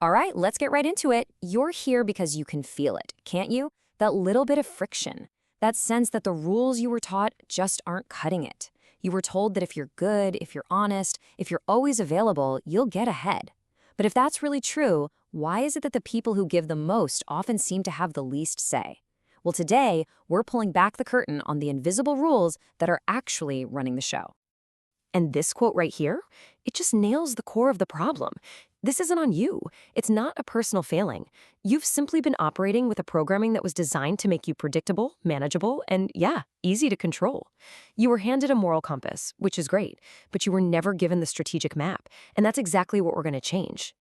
All right, let's get right into it. You're here because you can feel it, can't you? That little bit of friction, that sense that the rules you were taught just aren't cutting it. You were told that if you're good, if you're honest, if you're always available, you'll get ahead. But if that's really true, why is it that the people who give the most often seem to have the least say? Well, today, we're pulling back the curtain on the invisible rules that are actually running the show. And this quote right here, it just nails the core of the problem. This isn't on you. It's not a personal failing. You've simply been operating with a programming that was designed to make you predictable, manageable, and yeah, easy to control. You were handed a moral compass, which is great, but you were never given the strategic map, and that's exactly what we're going to change.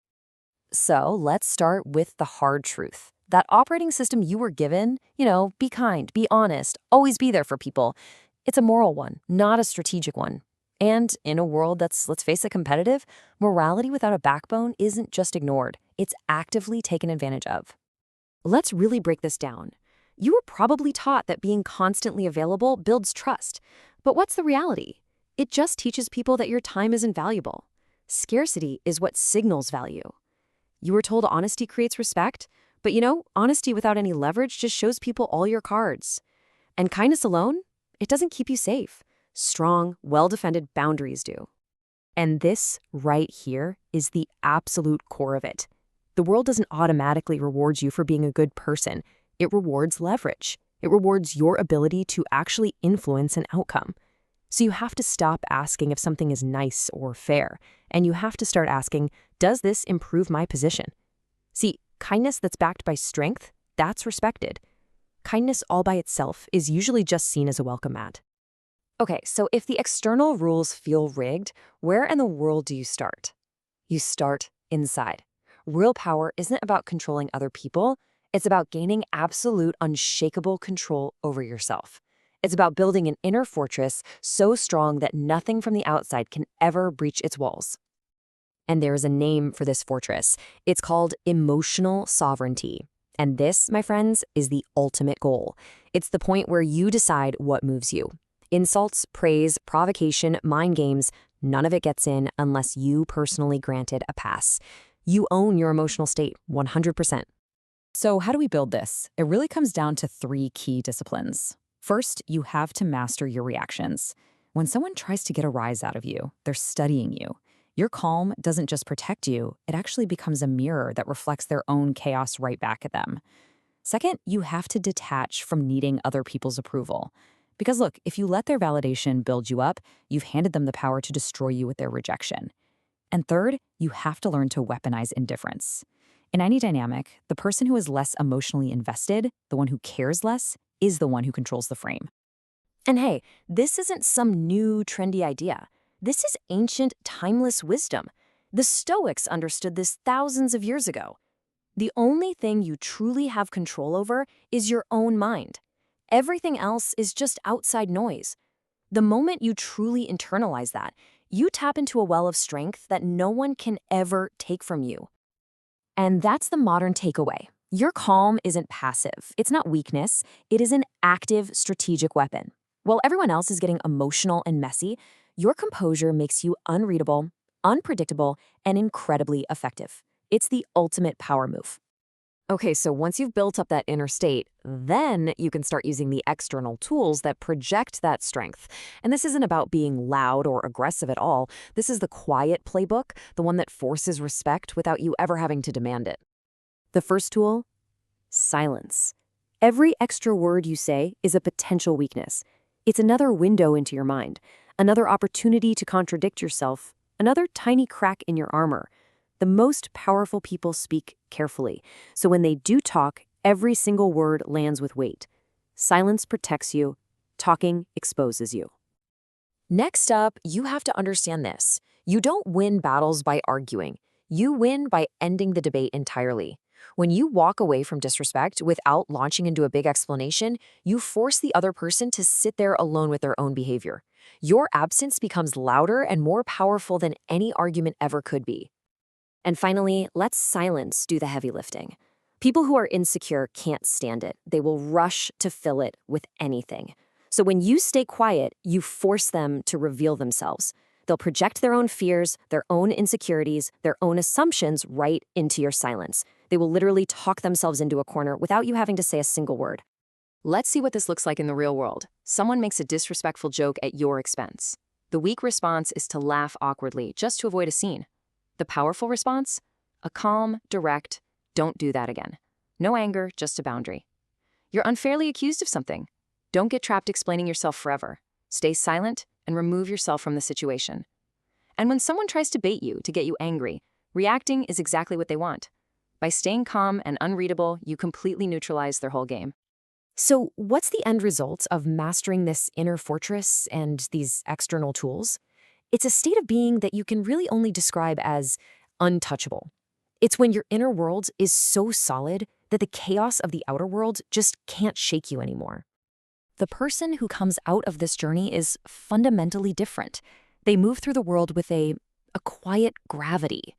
So let's start with the hard truth. That operating system you were given, be kind, be honest, always be there for people. It's a moral one, not a strategic one. And in a world that's, let's face it, competitive, morality without a backbone isn't just ignored. It's actively taken advantage of. Let's really break this down. You were probably taught that being constantly available builds trust. But what's the reality? It just teaches people that your time isn't valuable. Scarcity is what signals value. You were told honesty creates respect, but honesty without any leverage just shows people all your cards. And kindness alone, it doesn't keep you safe. Strong, well-defended boundaries do. And this right here is the absolute core of it. The world doesn't automatically reward you for being a good person. It rewards leverage. It rewards your ability to actually influence an outcome. So you have to stop asking if something is nice or fair, and you have to start asking, does this improve my position? See, kindness that's backed by strength, that's respected. Kindness all by itself is usually just seen as a welcome mat. Okay, so if the external rules feel rigged, where in the world do you start? You start inside. Real power isn't about controlling other people. It's about gaining absolute, unshakable control over yourself. It's about building an inner fortress so strong that nothing from the outside can ever breach its walls. And there is a name for this fortress. It's called emotional sovereignty. And this, my friends, is the ultimate goal. It's the point where you decide what moves you. Insults, praise, provocation, mind games, none of it gets in unless you personally granted a pass. You own your emotional state, 100%. So how do we build this? It really comes down to 3 key disciplines. First, you have to master your reactions. When someone tries to get a rise out of you, they're studying you. Your calm doesn't just protect you, it actually becomes a mirror that reflects their own chaos right back at them. Second, you have to detach from needing other people's approval. Because look, if you let their validation build you up, you've handed them the power to destroy you with their rejection. And third, you have to learn to weaponize indifference. In any dynamic, the person who is less emotionally invested, the one who cares less, is the one who controls the frame. And hey, this isn't some new, trendy idea. This is ancient, timeless wisdom. The Stoics understood this thousands of years ago. The only thing you truly have control over is your own mind. Everything else is just outside noise. The moment you truly internalize that, you tap into a well of strength that no one can ever take from you. And that's the modern takeaway. Your calm isn't passive. It's not weakness. It is an active, strategic weapon. While everyone else is getting emotional and messy, your composure makes you unreadable, unpredictable, and incredibly effective. It's the ultimate power move. Okay, so once you've built up that inner state, then you can start using the external tools that project that strength. And this isn't about being loud or aggressive at all. This is the quiet playbook, the one that forces respect without you ever having to demand it. The first tool, silence. Every extra word you say is a potential weakness. It's another window into your mind, another opportunity to contradict yourself, another tiny crack in your armor. The most powerful people speak carefully, so when they do talk, every single word lands with weight. Silence protects you. Talking exposes you. Next up, you have to understand this. You don't win battles by arguing. You win by ending the debate entirely. When you walk away from disrespect without launching into a big explanation, you force the other person to sit there alone with their own behavior. Your absence becomes louder and more powerful than any argument ever could be. And finally, let silence do the heavy lifting. People who are insecure can't stand it. They will rush to fill it with anything. So when you stay quiet, you force them to reveal themselves. They'll project their own fears, their own insecurities, their own assumptions right into your silence. They will literally talk themselves into a corner without you having to say a single word. Let's see what this looks like in the real world. Someone makes a disrespectful joke at your expense. The weak response is to laugh awkwardly just to avoid a scene. The powerful response? A calm, direct, don't do that again. No anger, just a boundary. You're unfairly accused of something. Don't get trapped explaining yourself forever. Stay silent and remove yourself from the situation. And when someone tries to bait you to get you angry, reacting is exactly what they want. By staying calm and unreadable, you completely neutralize their whole game. So, what's the end result of mastering this inner fortress and these external tools? It's a state of being that you can really only describe as untouchable. It's when your inner world is so solid that the chaos of the outer world just can't shake you anymore. The person who comes out of this journey is fundamentally different. They move through the world with a quiet gravity.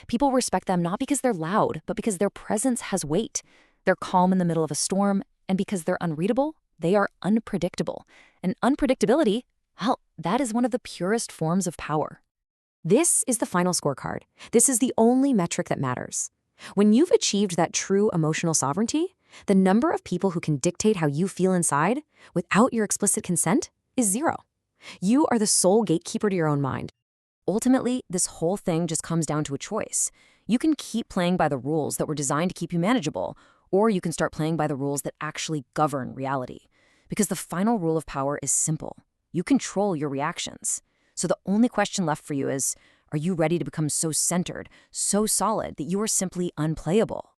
People respect them not because they're loud, but because their presence has weight. They're calm in the middle of a storm, and because they're unreadable, they are unpredictable. And unpredictability, well, that is one of the purest forms of power. This is the final scorecard. This is the only metric that matters. When you've achieved that true emotional sovereignty, the number of people who can dictate how you feel inside without your explicit consent is zero. You are the sole gatekeeper to your own mind. Ultimately, this whole thing just comes down to a choice. You can keep playing by the rules that were designed to keep you manageable, or you can start playing by the rules that actually govern reality. Because the final rule of power is simple. You control your reactions. So the only question left for you is, are you ready to become so centered, so solid that you are simply unplayable?